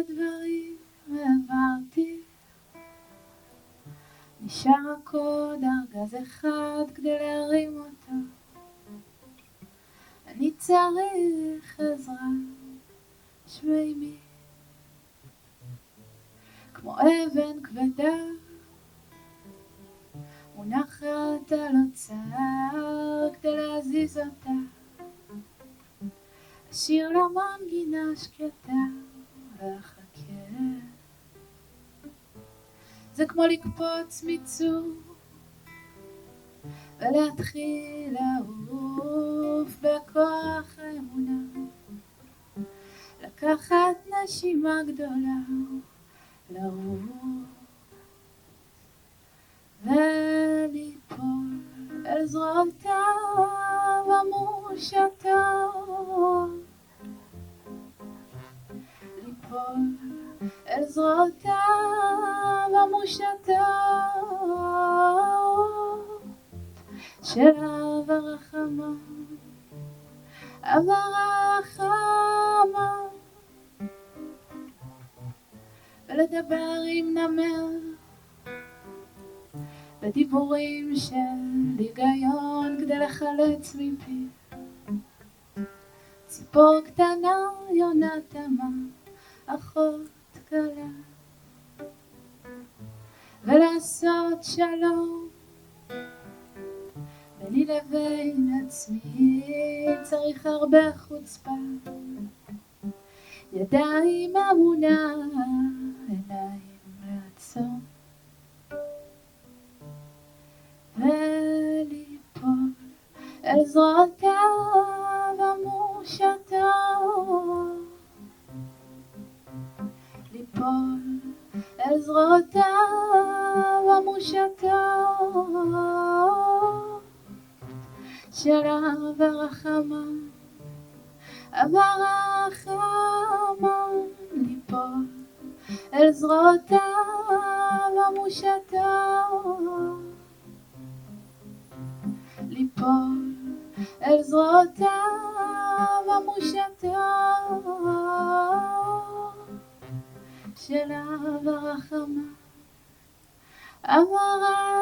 הדברים העברתי, נשאר רק עוד ארגז אחד כדי להרים אותו. אני צריך עזרה, שמי כמו אבן כבדה מונחת על אוצר כדי להזיז אותה. השיר לה מנגינה שקטה ואחכה. זה כמו לקפוץ מצור ולהתחיל לעוף בכוח האמונה, לקחת נשימה גדולה, לרוב וליפול אל זרועותיו המושטות, ליפול אל זרועותיו המושטות של אב הרחמן, אב הרחמן. ולדבר עם נמר בדיבורים של היגיון כדי לחלץ מפי ציפור קטנה יונת תמה, אחות קלה, ולעשות שלום ביני לבין עצמי צריך הרבה חוצפה, ידיים אמונה, עיניים לעצום וליפול אל זרועותיו המושטות, ליפול אל זרועותיו המושטות של אב הרחמן, אב הרחמן. ליפול אל זרועותיו המושטות, ליפול אל זרועותיו המושטות של אב הרחמן, אב הרחמן.